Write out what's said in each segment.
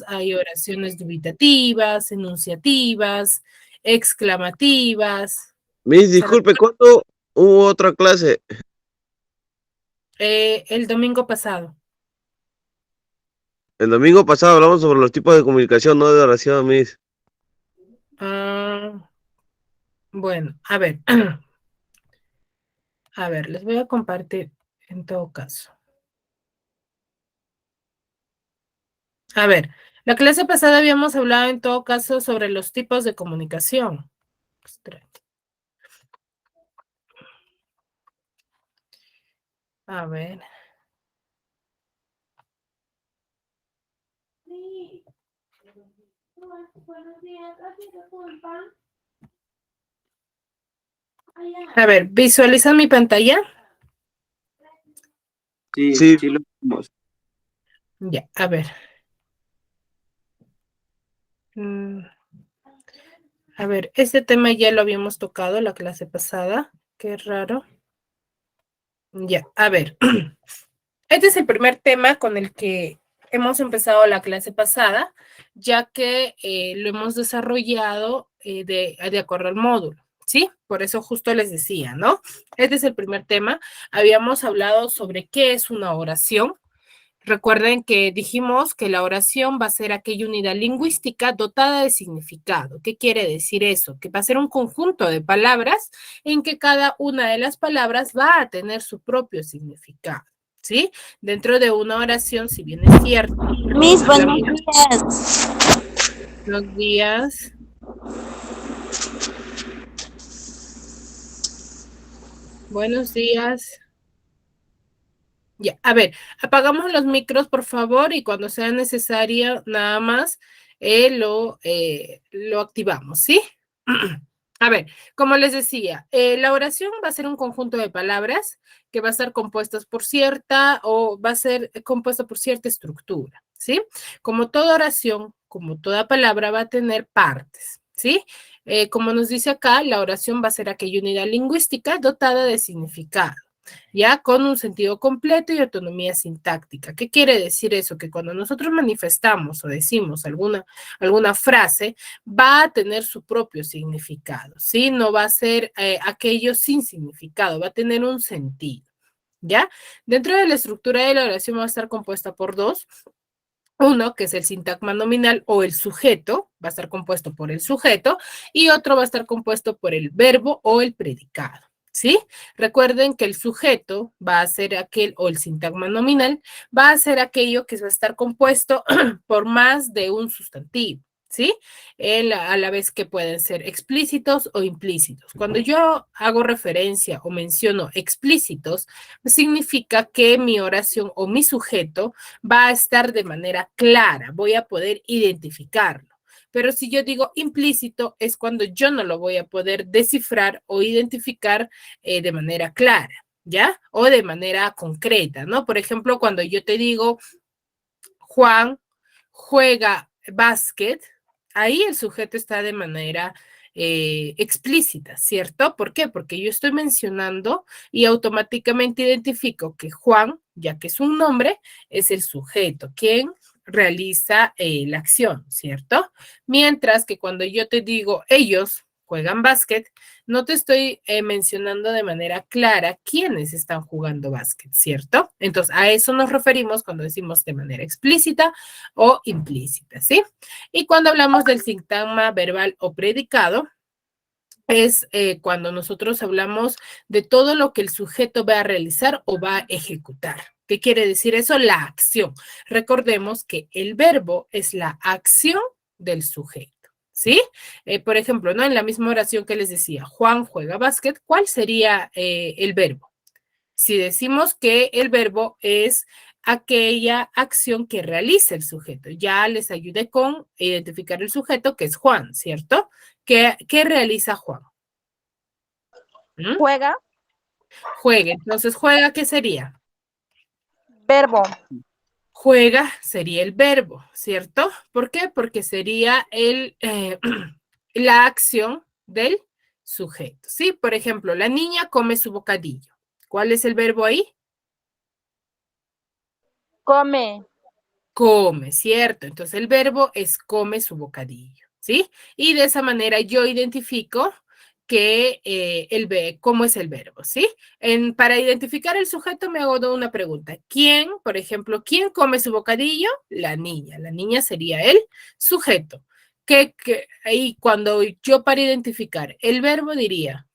hay oraciones dubitativas, enunciativas, exclamativas. Miss, disculpe, ¿cuándo hubo otra clase? El domingo pasado. El domingo pasado hablamos sobre los tipos de comunicación, no de oración, Miss. Bueno, a ver. A ver, les voy a compartir en todo caso. A ver, la clase pasada habíamos hablado en todo caso sobre los tipos de comunicación. A ver. A ver, ¿visualizan mi pantalla? Sí. Sí lo vimos. Ya, a ver. A ver, este tema ya lo habíamos tocado la clase pasada. Qué raro. Ya, a ver. Este es el primer tema con el que hemos empezado la clase pasada, ya que lo hemos desarrollado de acuerdo al módulo, ¿sí? Por eso justo les decía, ¿no? Este es el primer tema. Habíamos hablado sobre qué es una oración. Recuerden que dijimos que la oración va a ser aquella unidad lingüística dotada de significado. ¿Qué quiere decir eso? Que va a ser un conjunto de palabras en que cada una de las palabras va a tener su propio significado. ¿Sí? Dentro de una oración, si bien es cierto. Miss, buenos días. Buenos días. Buenos días. Ya, a ver, apagamos los micros, por favor, y cuando sea necesario, nada más lo activamos, ¿sí? A ver, como les decía, la oración va a ser un conjunto de palabras que va a estar compuestas por cierta o va a ser compuesta por cierta estructura, ¿sí? Como toda oración, como toda palabra va a tener partes, ¿sí? Como nos dice acá, la oración va a ser aquella unidad lingüística dotada de significado, ya con un sentido completo y autonomía sintáctica. ¿Qué quiere decir eso? Que cuando nosotros manifestamos o decimos alguna frase, va a tener su propio significado, ¿sí? No va a ser aquello sin significado, va a tener un sentido, ¿ya? Dentro de la estructura de la oración va a estar compuesta por dos. Uno, que es el sintagma nominal o el sujeto, va a estar compuesto por el sujeto, y otro va a estar compuesto por el verbo o el predicado, ¿sí? Recuerden que el sujeto va a ser aquel, o el sintagma nominal, va a ser aquello que va a estar compuesto por más de un sustantivo, ¿sí? A la vez que pueden ser explícitos o implícitos. Cuando yo hago referencia o menciono explícitos, significa que mi oración o mi sujeto va a estar de manera clara, voy a poder identificarlo. Pero si yo digo implícito, es cuando yo no lo voy a poder descifrar o identificar de manera clara, ¿ya? O de manera concreta, ¿no? Por ejemplo, cuando yo te digo, Juan juega básquet, ahí el sujeto está de manera explícita, ¿cierto? ¿Por qué? Porque yo estoy mencionando y automáticamente identifico que Juan, ya que es un nombre, es el sujeto, quien realiza la acción, ¿cierto? Mientras que cuando yo te digo ellos juegan básquet, no te estoy mencionando de manera clara quiénes están jugando básquet, ¿cierto? Entonces, a eso nos referimos cuando decimos de manera explícita o implícita, ¿sí? Y cuando hablamos del sintagma verbal o predicado, es cuando nosotros hablamos de todo lo que el sujeto va a realizar o va a ejecutar. ¿Qué quiere decir eso? La acción. Recordemos que el verbo es la acción del sujeto. ¿Sí? Por ejemplo, ¿no? En la misma oración que les decía, Juan juega básquet, ¿cuál sería el verbo? Si decimos que el verbo es aquella acción que realiza el sujeto, ya les ayudé con identificar el sujeto que es Juan, ¿cierto? ¿Qué realiza Juan? Juega. Juega. Entonces, ¿juega qué sería? Verbo. Juega sería el verbo, ¿cierto? ¿Por qué? Porque sería la acción del sujeto, ¿sí? Por ejemplo, la niña come su bocadillo. ¿Cuál es el verbo ahí? Come. come, ¿cierto? Entonces el verbo es come su bocadillo, ¿sí? Y de esa manera yo identifico que cómo es el verbo, ¿sí? Para identificar el sujeto me hago una pregunta. ¿Quién, por ejemplo, quién come su bocadillo? La niña. La niña sería el sujeto. Y cuando yo para identificar el verbo diría,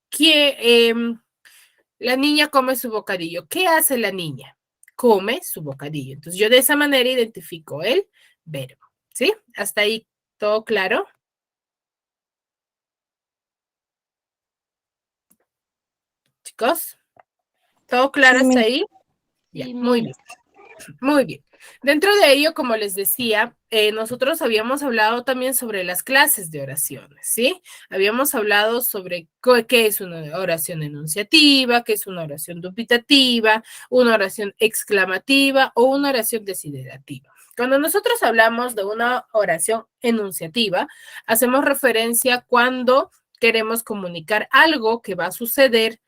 la niña come su bocadillo. ¿Qué hace la niña? Come su bocadillo. Entonces yo de esa manera identifico el verbo, ¿sí? ¿Hasta ahí todo claro? Chicos, ¿todo claro Sí, hasta ahí? Ya, sí, muy Miss. bien. Muy bien. Dentro de ello, como les decía, nosotros habíamos hablado también sobre las clases de oraciones, ¿sí? Habíamos hablado sobre qué es una oración enunciativa, qué es una oración dubitativa, una oración exclamativa o una oración desiderativa. Cuando nosotros hablamos de una oración enunciativa, hacemos referencia cuando queremos comunicar algo que va a suceder,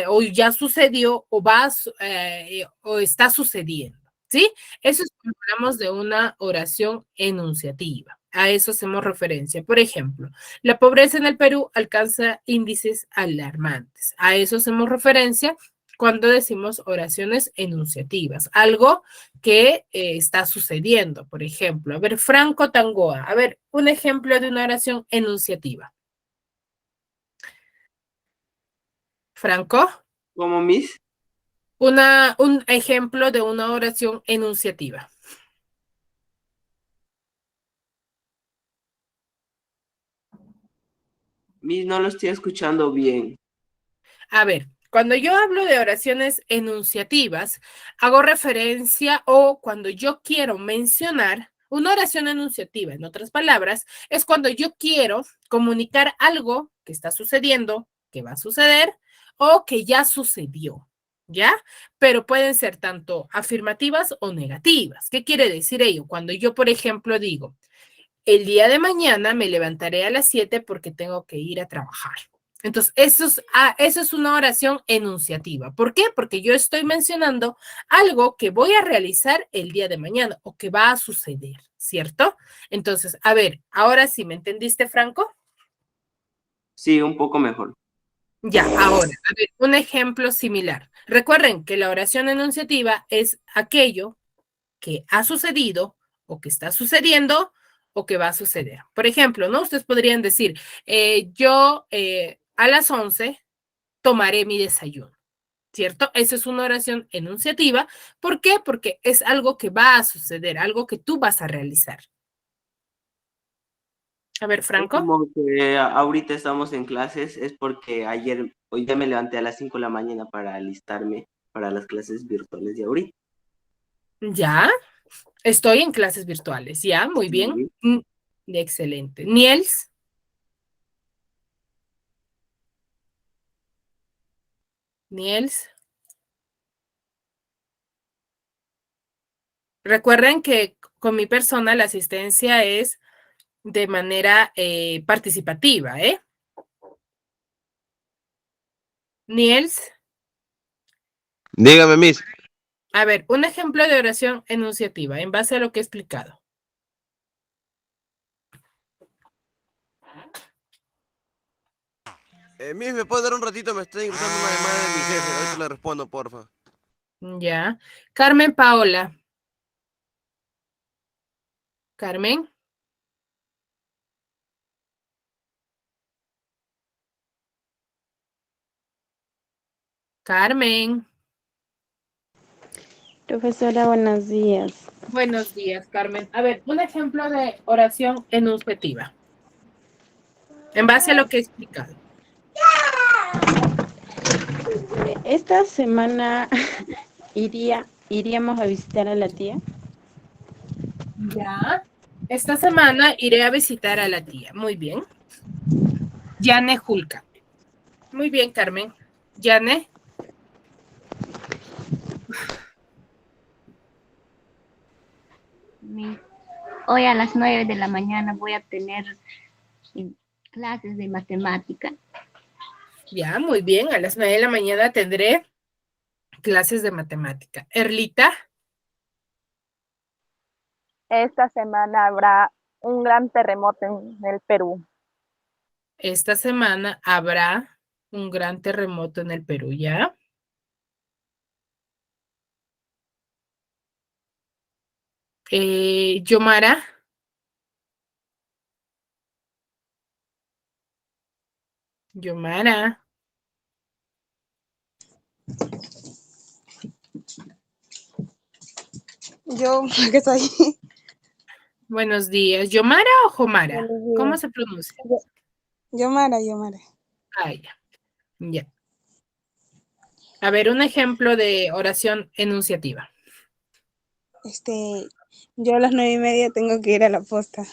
o ya sucedió, o está sucediendo. ¿Sí? Eso es cuando hablamos de una oración enunciativa. A eso hacemos referencia. Por ejemplo, la pobreza en el Perú alcanza índices alarmantes. A eso hacemos referencia cuando decimos oraciones enunciativas. Algo que está sucediendo, por ejemplo. A ver, Franco Tangoa. A ver, un ejemplo de una oración enunciativa. Franco, ¿Cómo, Miss? un ejemplo de una oración enunciativa. Miss, no lo estoy escuchando bien. A ver, cuando yo hablo de oraciones enunciativas, hago referencia o cuando yo quiero mencionar una oración enunciativa, en otras palabras, es cuando yo quiero comunicar algo que está sucediendo, que va a suceder o que ya sucedió, ¿ya? Pero pueden ser tanto afirmativas o negativas. ¿Qué quiere decir ello? Cuando yo, por ejemplo, digo, el día de mañana me levantaré a las 7 porque tengo que ir a trabajar. Entonces, eso es una oración enunciativa. ¿Por qué? Porque yo estoy mencionando algo que voy a realizar el día de mañana o que va a suceder, ¿cierto? Entonces, a ver, ahora sí, ¿me entendiste, Franco? Sí, un poco mejor. Ya, ahora, a ver, un ejemplo similar. Recuerden que la oración enunciativa es aquello que ha sucedido o que está sucediendo o que va a suceder. Por ejemplo, ¿no? Ustedes podrían decir, yo a las 11 tomaré mi desayuno, ¿cierto? Esa es una oración enunciativa. ¿Por qué? Porque es algo que va a suceder, algo que tú vas a realizar. A ver, Es Franco. como que ahorita estamos en clases, es porque hoy ya me levanté a las 5 de la mañana para alistarme para las clases virtuales de ahorita. Ya, estoy en clases virtuales. Ya, muy bien. Sí. Excelente. Niels. Niels. Recuerden que con mi persona la asistencia es de manera participativa, ¿eh? Niels, Dígame, Miss. a ver, un ejemplo de oración enunciativa en base a lo que he explicado. Miss, ¿me puede dar un ratito? Me está ingresando una llamada de mi jefe. Ahorita le respondo, porfa. Ya. Carmen Paola. Carmen. Carmen. Profesora, buenos días. Buenos días, Carmen. A ver, un ejemplo de oración enunciativa en base a lo que he explicado. Esta semana iríamos a visitar a la tía. Ya. Esta semana iré a visitar a la tía. Muy bien. Yane Julca. Muy bien, Carmen. Yane. Hoy a las 9 de la mañana voy a tener clases de matemática. Ya, muy bien. A las 9 de la mañana tendré clases de matemática. Erlita. Esta semana habrá un gran terremoto en el Perú. Esta semana habrá un gran terremoto en el Perú, ¿ya? Yomara. Yomara. Yo, ¿qué estoy? Buenos días. ¿Yomara o Jomara? Buenos ¿Cómo días. se pronuncia? Yomara. Ah, ya. Ya. A ver, un ejemplo de oración enunciativa. Yo a las 9:30 tengo que ir a la posta.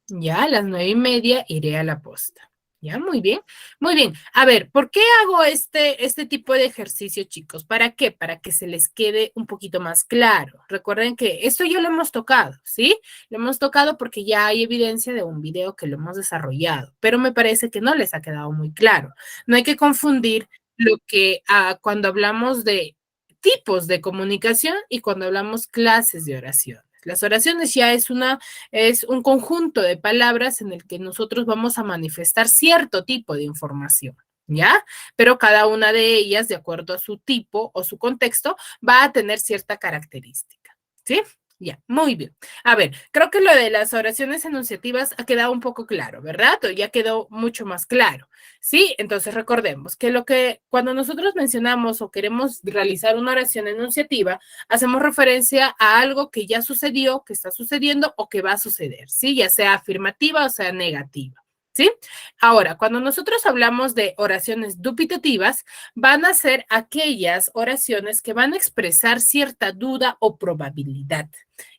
Ya, a las 9:30 iré a la posta. Ya, muy bien. Muy bien. A ver, ¿por qué hago este tipo de ejercicio, chicos? ¿Para qué? Para que se les quede un poquito más claro. Recuerden que esto ya lo hemos tocado, ¿sí? Lo hemos tocado porque ya hay evidencia de un video que lo hemos desarrollado, pero me parece que no les ha quedado muy claro. No hay que confundir lo que cuando hablamos de tipos de comunicación y cuando hablamos clases de oración. Las oraciones ya es un conjunto de palabras en el que nosotros vamos a manifestar cierto tipo de información, ¿ya? Pero cada una de ellas, de acuerdo a su tipo o su contexto, va a tener cierta característica, ¿sí? Ya, muy bien. A ver, creo que lo de las oraciones enunciativas ha quedado un poco claro, ¿verdad? O ya quedó mucho más claro, ¿sí? Entonces recordemos que cuando nosotros mencionamos o queremos realizar una oración enunciativa, hacemos referencia a algo que ya sucedió, que está sucediendo o que va a suceder, ¿sí? Ya sea afirmativa o sea negativa, ¿sí? Ahora, cuando nosotros hablamos de oraciones dubitativas, van a ser aquellas oraciones que van a expresar cierta duda o probabilidad,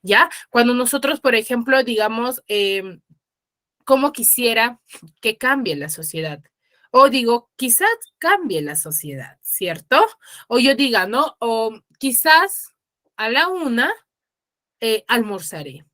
¿ya? Cuando nosotros, por ejemplo, digamos, ¿cómo quisiera que cambie la sociedad? O digo, quizás cambie la sociedad, ¿cierto? O yo diga, ¿no? O quizás a la 1 almorzaré,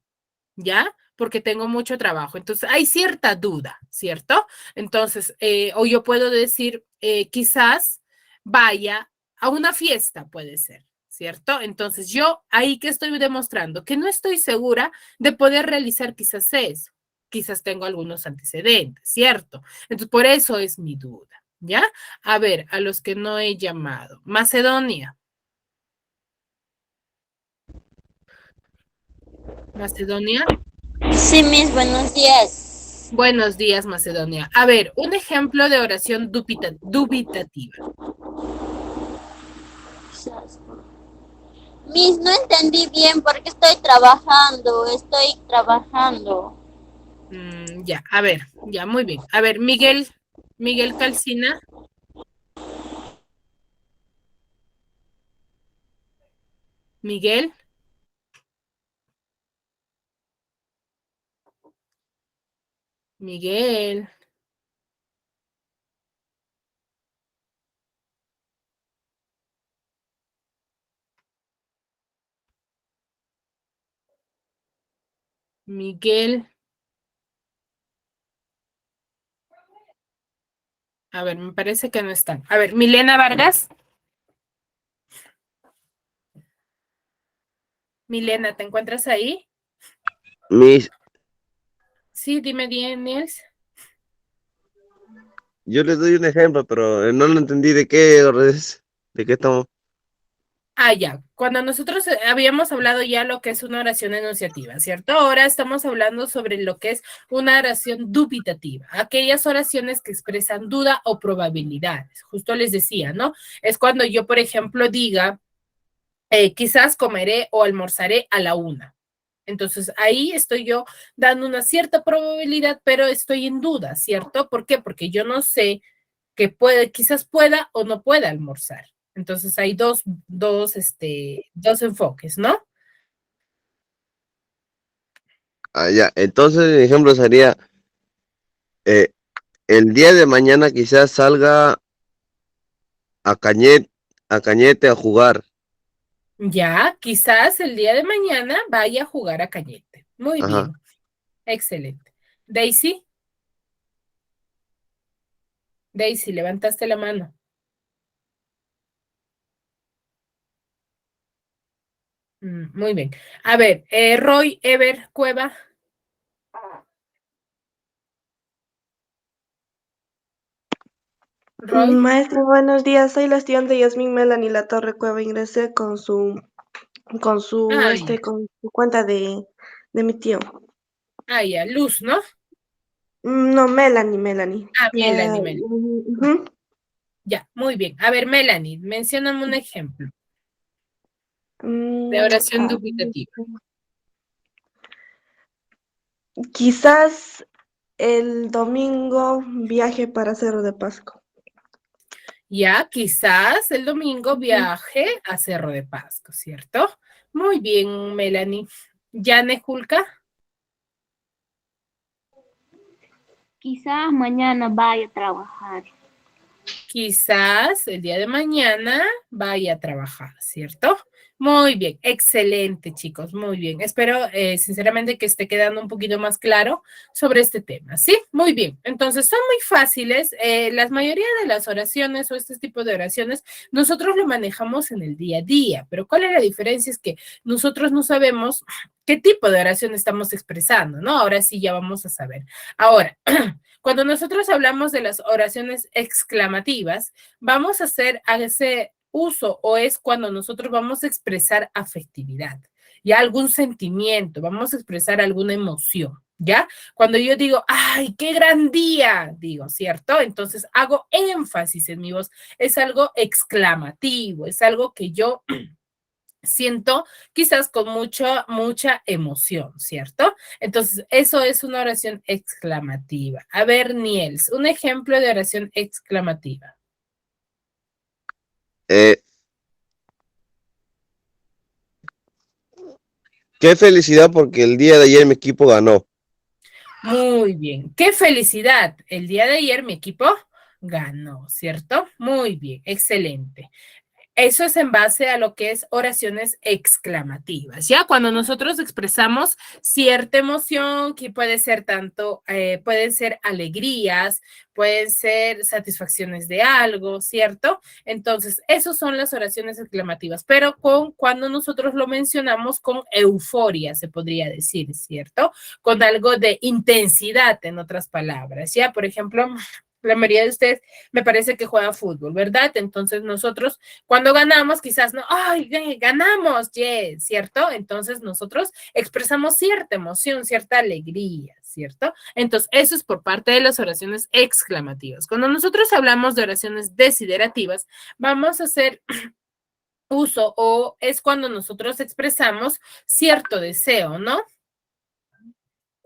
¿ya? Porque tengo mucho trabajo. Entonces, hay cierta duda, ¿cierto? Entonces, o yo puedo decir, quizás vaya a una fiesta, puede ser, ¿cierto? Entonces, yo ahí que estoy demostrando que no estoy segura de poder realizar quizás eso. Quizás tengo algunos antecedentes, ¿cierto? Entonces, por eso es mi duda, ¿ya? A ver, a los que no he llamado. Macedonia. Macedonia. Sí, mis buenos días. Buenos días, Macedonia. A ver, un ejemplo de oración dubitativa. Miss, no entendí bien porque estoy trabajando. Ya, a ver, ya, muy bien. A ver, Miguel Calcina. Miguel, Miguel, Miguel. A ver, me parece que no están. A ver, Milena Vargas. Milena, ¿te encuentras ahí? Mis, Sí, dime bien, Niels. yo les doy un ejemplo, pero no lo entendí de qué estamos. Ya. Cuando nosotros habíamos hablado ya lo que es una oración enunciativa, ¿cierto? Ahora estamos hablando sobre lo que es una oración dubitativa, aquellas oraciones que expresan duda o probabilidades. Justo les decía, ¿no? Es cuando yo, por ejemplo, diga, quizás comeré o almorzaré a la 1. Entonces ahí estoy yo dando una cierta probabilidad, pero estoy en duda, ¿cierto? ¿Por qué? Porque yo no sé que quizás pueda o no pueda almorzar. Entonces hay dos enfoques, ¿no? Ah, ya. Entonces, el ejemplo sería, eh, el día de mañana quizás salga a Cañete a jugar. Ya, quizás el día de mañana vaya a jugar a Cañete. Muy Ajá. bien, excelente. Daisy, Daisy, levantaste la mano. Muy bien. A ver, Roy, Ever, Cueva. Roy. Maestra, buenos días. Soy la estudiante Yasmín Melanie La Torre Cueva. Ingresé con su Ay, con su cuenta de mi tío. ya, Luz, ¿no? No, Melanie. Ah, Melanie, Melanie. Ujú. Ya, muy bien. A ver, Melanie, mencióname un ejemplo de Mm, oración ah, dubitativa. Quizás el domingo viaje para Cerro de Pasco. Ya, quizás el domingo Ujú. viaje a Cerro de Pasco, ¿cierto? Muy bien, Melanie. Yane Julka. Quizás mañana vaya a trabajar. Quizás el día de mañana vaya a trabajar, ¿cierto? Muy bien, excelente, chicos, muy bien. Espero sinceramente que esté quedando un poquito más claro sobre este tema, ¿sí? Muy bien, entonces son muy fáciles. La mayoría de las oraciones o este tipo de oraciones nosotros lo manejamos en el día a día, pero ¿cuál es la diferencia? Es que nosotros no sabemos qué tipo de oración estamos expresando, ¿no? Ahora sí ya vamos a saber. Ahora, cuando nosotros hablamos de las oraciones exclamativas, vamos a hacer ese uso o es cuando nosotros vamos a expresar afectividad, ya algún sentimiento, vamos a expresar alguna emoción, ¿ya? Cuando yo digo, ¡ay, qué gran día! Digo, ¿cierto? Entonces hago énfasis en mi voz, es algo exclamativo, es algo que yo siento quizás con mucha emoción, ¿cierto? Entonces, eso es una oración exclamativa. A ver, Niels, un ejemplo de oración exclamativa. Eh, qué felicidad porque el día de ayer mi equipo ganó. Muy bien. ¡Qué felicidad! El día de ayer mi equipo ganó, ¿cierto? Muy bien, excelente. Eso es en base a lo que es oraciones exclamativas, ¿ya? Cuando nosotros expresamos cierta emoción, que puede ser tanto, pueden ser alegrías, pueden ser satisfacciones de algo, ¿cierto? Entonces, esas son las oraciones exclamativas, pero cuando nosotros lo mencionamos con euforia, se podría decir, ¿cierto? Con algo de intensidad, en otras palabras, ¿ya? Por ejemplo, la mayoría de ustedes me parece que juega fútbol, ¿verdad? Entonces nosotros cuando ganamos, quizás no, ¡ay, ganamos! Yeah, ¿cierto? Entonces nosotros expresamos cierta emoción, cierta alegría, ¿cierto? Entonces eso es por parte de las oraciones exclamativas. Cuando nosotros hablamos de oraciones desiderativas, vamos a hacer uso o es cuando nosotros expresamos cierto deseo, ¿no?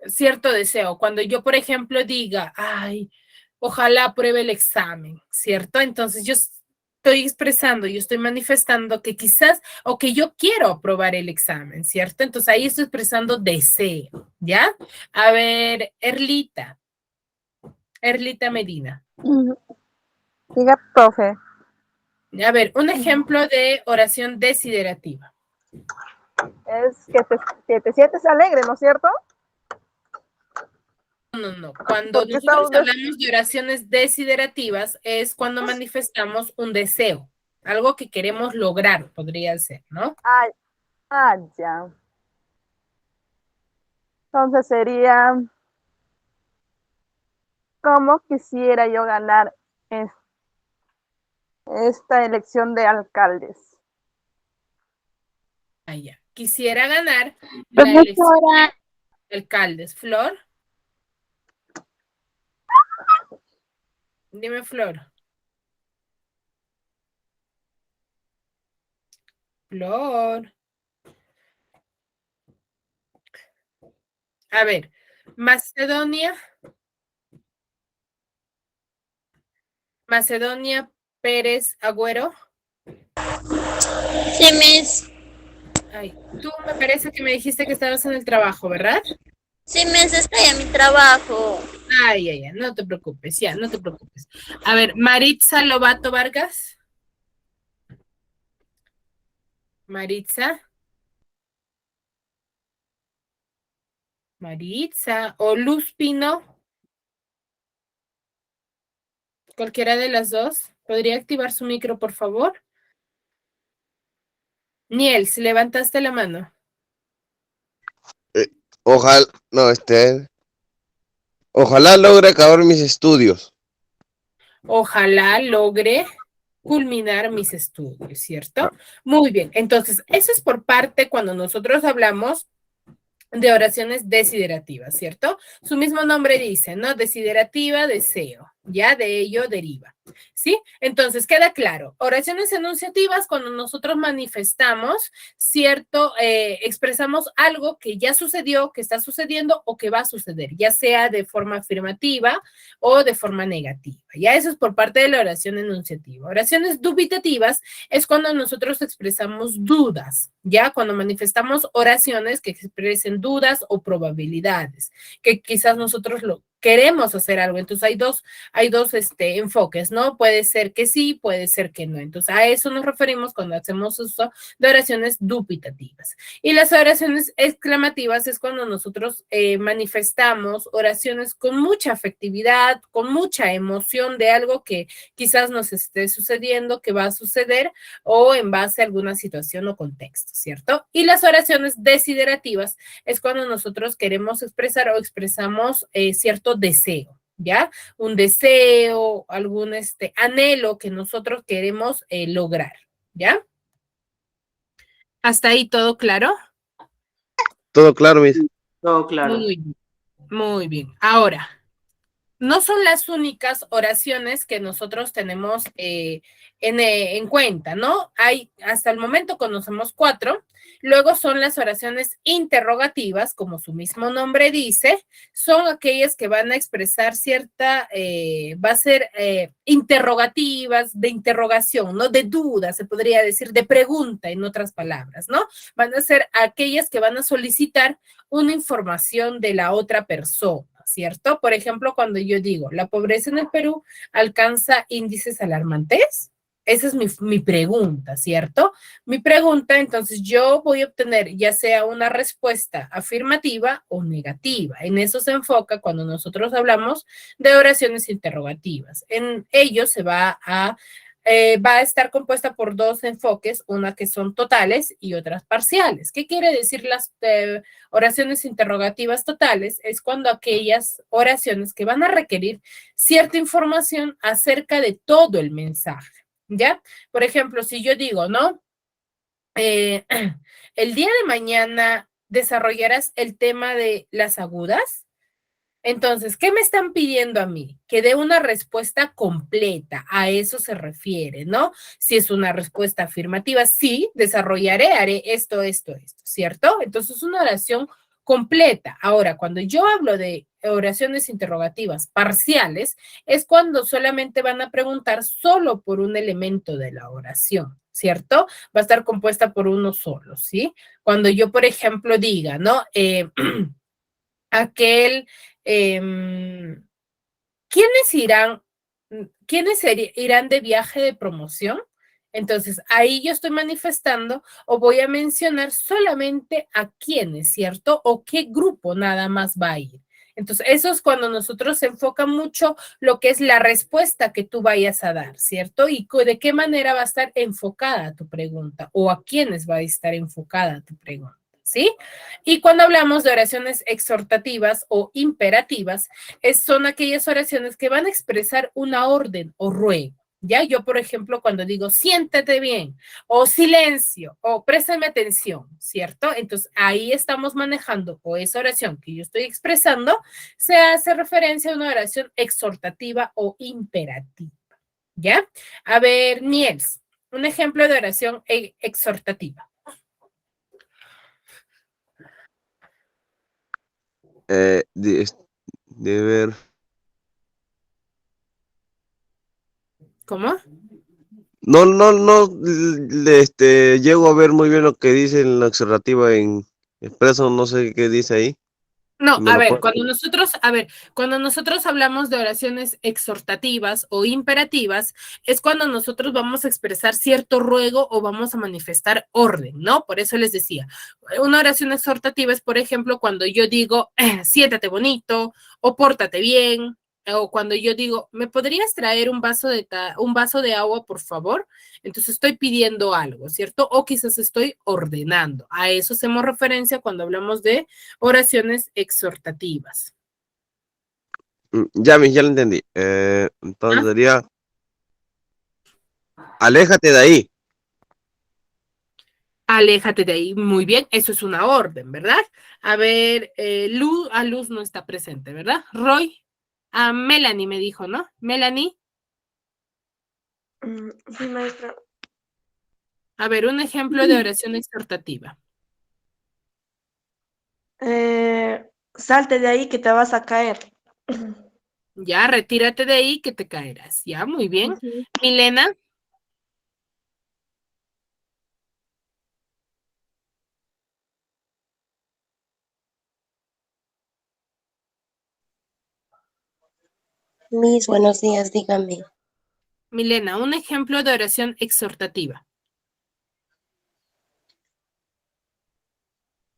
Cierto deseo. Cuando yo, por ejemplo, diga, ay, ojalá apruebe el examen, ¿cierto? Entonces yo estoy expresando, yo estoy manifestando que quizás o que yo quiero aprobar el examen, ¿cierto? Entonces ahí estoy expresando deseo, ¿ya? A ver, Erlita Medina. Diga, profe. A ver, un ejemplo de oración desiderativa. Es que te sientes alegre, ¿no es cierto? No. Cuando Porque nosotros estamos... hablamos de oraciones desiderativas es cuando manifestamos un deseo, algo que queremos lograr, podría ser, ¿no? Ya. Entonces sería, ¿cómo quisiera yo ganar esta elección de alcaldes? Ya. Quisiera ganar la elección de alcaldes. Flor, dime Flor. Flor. A ver, Macedonia Pérez Agüero. Sí, Miss. Ay, tú me parece que me dijiste que estabas en el trabajo, ¿verdad? Sí, Miss, estoy en mi trabajo. Ay, no te preocupes, ya, no te preocupes. A ver, Maritza Lobato Vargas. Maritza o Luz Pino, cualquiera de las dos. ¿Podría activar su micro, por favor? Niels, levantaste la mano. Ojalá, no, ojalá logre acabar mis estudios. Ojalá logre culminar mis estudios, ¿cierto? Muy bien, entonces, eso es por parte cuando nosotros hablamos de oraciones desiderativas, ¿cierto? Su mismo nombre dice, ¿no? Desiderativa, deseo, ya de ello deriva, ¿sí? Entonces, queda claro, oraciones enunciativas cuando nosotros manifestamos, ¿cierto? Expresamos algo que ya sucedió, que está sucediendo o que va a suceder, ya sea de forma afirmativa o de forma negativa, ya eso es por parte de la oración enunciativa. Oraciones dubitativas es cuando nosotros expresamos dudas, ya cuando manifestamos oraciones que expresen dudas o probabilidades, que quizás nosotros lo queremos hacer algo. Entonces hay dos enfoques, ¿no? Puede ser que sí, puede ser que no. Entonces a eso nos referimos cuando hacemos uso de oraciones dubitativas. Y las oraciones exclamativas es cuando nosotros manifestamos oraciones con mucha afectividad, con mucha emoción de algo que quizás nos esté sucediendo, que va a suceder o en base a alguna situación o contexto, ¿cierto? Y las oraciones desiderativas es cuando nosotros queremos expresar o expresamos cierto deseo, ¿ya? Un deseo, algún anhelo que nosotros queremos lograr, ¿ya? ¿Hasta ahí todo claro? Todo claro, mis. Todo claro. Muy bien. Ahora, no son las únicas oraciones que nosotros tenemos en cuenta, ¿no? Hay, hasta el momento conocemos 4, luego son las oraciones interrogativas, como su mismo nombre dice, son aquellas que van a expresar cierta, va a ser interrogativas, de interrogación, ¿no? De duda, se podría decir, de pregunta, en otras palabras, ¿no? Van a ser aquellas que van a solicitar una información de la otra persona, ¿cierto? Por ejemplo, cuando yo digo, la pobreza en el Perú alcanza índices alarmantes, esa es mi pregunta, ¿cierto? Mi pregunta, entonces yo voy a obtener ya sea una respuesta afirmativa o negativa. En eso se enfoca cuando nosotros hablamos de oraciones interrogativas. En ello se va a estar compuesta por 2 enfoques, una que son totales y otras parciales. ¿Qué quiere decir las oraciones interrogativas totales? Es cuando aquellas oraciones que van a requerir cierta información acerca de todo el mensaje, ¿ya? Por ejemplo, si yo digo, ¿no? El día de mañana desarrollarás el tema de las agudas. Entonces, ¿qué me están pidiendo a mí? Que dé una respuesta completa, a eso se refiere, ¿no? Si es una respuesta afirmativa, sí, desarrollaré, haré esto, ¿cierto? Entonces, es una oración completa. Ahora, cuando yo hablo de oraciones interrogativas parciales, es cuando solamente van a preguntar solo por un elemento de la oración, ¿cierto? Va a estar compuesta por uno solo, ¿sí? Cuando yo, por ejemplo, diga, ¿no? ¿Quiénes irán de viaje de promoción? Entonces, ahí yo estoy manifestando o voy a mencionar solamente a quiénes, ¿cierto? O qué grupo nada más va a ir. Entonces, eso es cuando nosotros se enfoca mucho lo que es la respuesta que tú vayas a dar, ¿cierto? Y de qué manera va a estar enfocada tu pregunta o a quiénes va a estar enfocada tu pregunta, ¿sí? Y cuando hablamos de oraciones exhortativas o imperativas, son aquellas oraciones que van a expresar una orden o ruego. Ya yo, por ejemplo, cuando digo siéntate bien o silencio o préstame atención, ¿cierto? Entonces ahí estamos manejando o esa oración que yo estoy expresando se hace referencia a una oración exhortativa o imperativa, ¿ya? A ver, Niels, un ejemplo de oración exhortativa. De ver. ¿Cómo? No, llego a ver muy bien lo que dice en la exhortativa en expreso, no sé qué dice ahí. No, Si me a lo ver, puede- cuando nosotros hablamos de oraciones exhortativas o imperativas, es cuando nosotros vamos a expresar cierto ruego o vamos a manifestar orden, ¿no? Por eso les decía, una oración exhortativa es, por ejemplo, cuando yo digo, siéntate bonito o pórtate bien, o cuando yo digo, ¿me podrías traer un vaso de agua, por favor? Entonces estoy pidiendo algo, ¿cierto? O quizás estoy ordenando. A eso hacemos referencia cuando hablamos de oraciones exhortativas. Ya, ya lo entendí. Entonces ¿Ah? sería, aléjate de ahí. Aléjate de ahí. Muy bien, eso es una orden, ¿verdad? A ver, Luz no está presente, ¿verdad? Roy, Melanie me dijo, ¿no? Melanie, Sí, maestra. a ver, un ejemplo de oración exhortativa. Salte de ahí que te vas a caer. Ya, retírate de ahí que te caerás. Ya, muy bien. Ujú. Milena, Mis, buenos días, dígame. Milena, un ejemplo de oración exhortativa.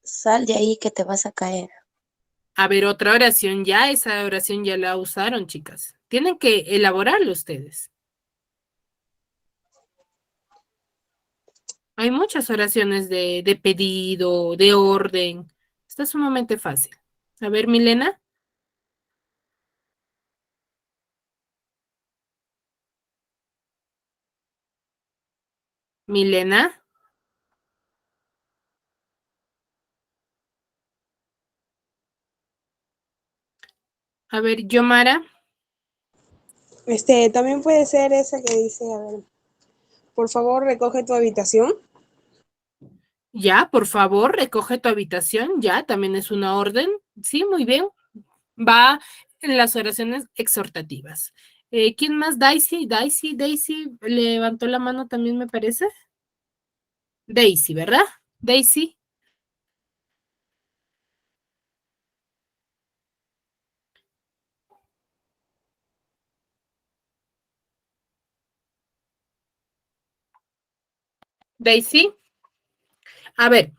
Sal de ahí que te vas a caer. A ver, otra oración ya, esa oración ya la usaron, chicas. Tienen que elaborarlo ustedes. Hay muchas oraciones de pedido, de orden. Está sumamente fácil. A ver, Milena. Milena. A ver, Yomara. También puede ser esa que dice, a ver, por favor, recoge tu habitación. Ya, por favor, recoge tu habitación. Ya, también es una orden. Sí, muy bien. Va en las oraciones exhortativas. ¿Quién más? Daisy levantó la mano también, me parece. Daisy, ¿verdad? Daisy. Daisy. A ver,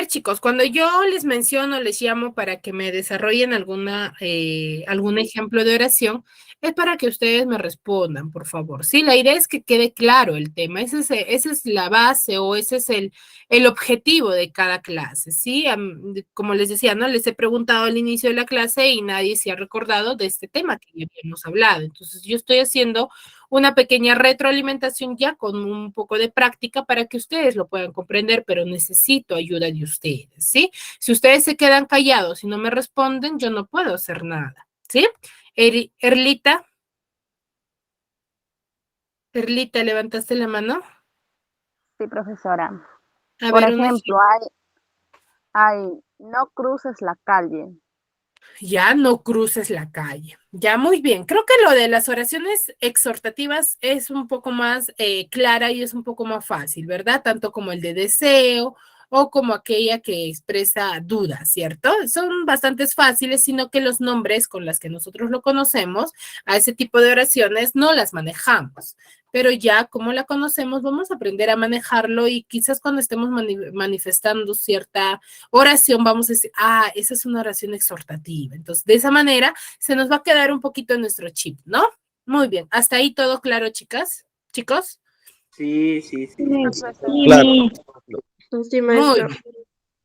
chicos, cuando yo les menciono, les llamo para que me desarrollen algún ejemplo de oración, es para que ustedes me respondan, por favor. Sí, la idea es que quede claro el tema. Esa es la base o ese es el objetivo de cada clase, ¿sí? Como les decía, ¿no? Les he preguntado al inicio de la clase y nadie se ha recordado de este tema que ya habíamos hablado. Entonces, yo estoy haciendo una pequeña retroalimentación ya con un poco de práctica para que ustedes lo puedan comprender, pero necesito ayuda de ustedes, ¿sí? Si ustedes se quedan callados y no me responden, yo no puedo hacer nada, ¿sí? Erlita, ¿levantaste la mano? Sí, profesora. A Por ver, ejemplo, no cruces la calle. Ya no cruces la calle. Ya muy bien. Creo que lo de las oraciones exhortativas es un poco más clara y es un poco más fácil, ¿verdad? Tanto como el de deseo o como aquella que expresa dudas, ¿cierto? Son bastante fáciles, sino que los nombres con los que nosotros lo conocemos, a ese tipo de oraciones no las manejamos. Pero ya como la conocemos, vamos a aprender a manejarlo y quizás cuando estemos manifestando cierta oración, vamos a decir, esa es una oración exhortativa. Entonces, de esa manera se nos va a quedar un poquito en nuestro chip, ¿no? Muy bien. ¿Hasta ahí todo claro, chicas? ¿Chicos? Sí. Claro. Sí, Muy maestra. bien.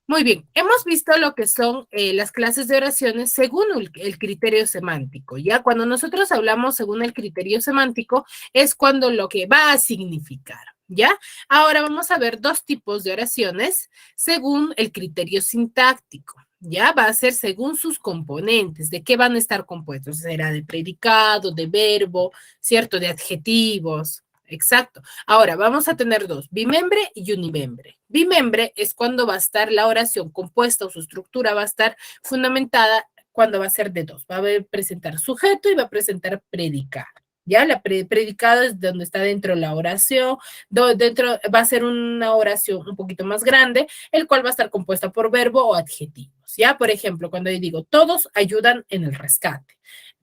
Muy bien, hemos visto lo que son las clases de oraciones según el criterio semántico, ¿ya? Cuando nosotros hablamos según el criterio semántico es cuando lo que va a significar, ¿ya? Ahora vamos a ver dos tipos de oraciones según el criterio sintáctico, ¿ya? Va a ser según sus componentes, de qué van a estar compuestos, será de predicado, de verbo, ¿cierto? De adjetivos. Exacto. Ahora, vamos a tener dos, bimembre y unimembre. Bimembre es cuando va a estar la oración compuesta o su estructura va a estar fundamentada cuando va a ser de dos. Va a presentar sujeto y va a presentar predicado. ¿Ya? Predicado es donde está dentro la oración, dentro va a ser una oración un poquito más grande, el cual va a estar compuesta por verbo o adjetivos. ¿Ya? Por ejemplo, cuando yo digo, todos ayudan en el rescate.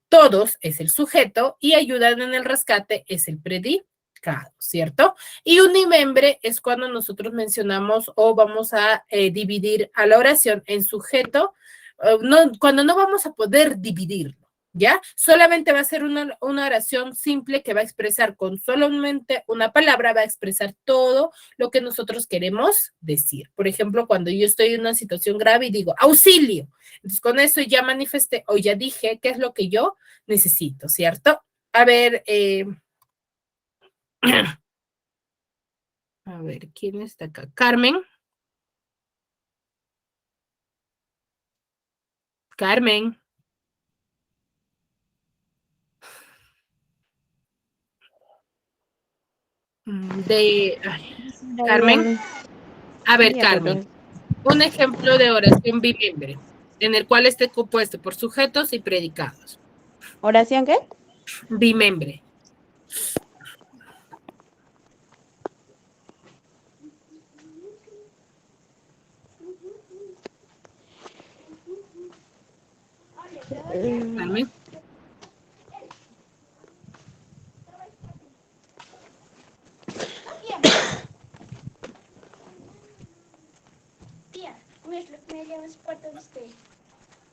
Todos es el sujeto y ayudan en el rescate es el predicado, ¿cierto? Y unimembre es cuando nosotros mencionamos o vamos a dividir a la oración en sujeto, cuando no vamos a poder dividirlo, ¿Ya? Solamente va a ser una oración simple que va a expresar con solamente una palabra, va a expresar todo lo que nosotros queremos decir. Por ejemplo, cuando yo estoy en una situación grave y digo, auxilio. Entonces, con eso ya manifesté o ya dije qué es lo que yo necesito, ¿cierto? A ver, ¿quién está acá? Carmen. Carmen. Carmen. A ver, Carmen. Un ejemplo de oración bimembre, en el cual esté compuesto por sujetos y predicados. ¿Oración qué? Bimembre. Carmen.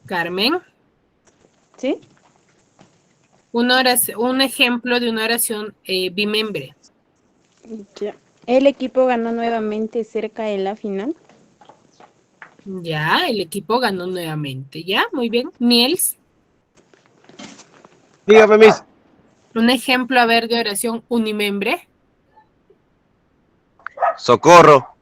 Carmen. ¿Sí? Un ejemplo de una oración bimembre. Ya. El equipo ganó nuevamente cerca de la final. Ya, el equipo ganó nuevamente. Ya, muy bien. Niels. Dígame, Miss. Un ejemplo, a ver, de oración unimembre. Socorro.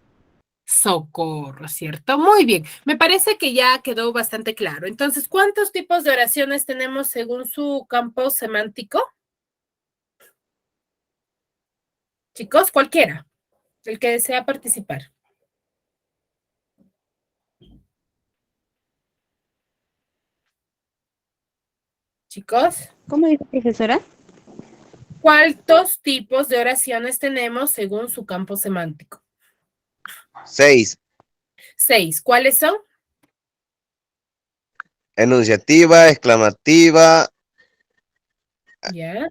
Socorro, ¿cierto? Muy bien. Me parece que ya quedó bastante claro. Entonces, ¿cuántos tipos de oraciones tenemos según su campo semántico? Chicos, cualquiera, el que desea participar. Chicos. ¿Cómo dice, profesora? ¿Cuántos tipos de oraciones tenemos según su campo semántico? 6. 6. ¿Cuáles son? Enunciativa, exclamativa. Ya.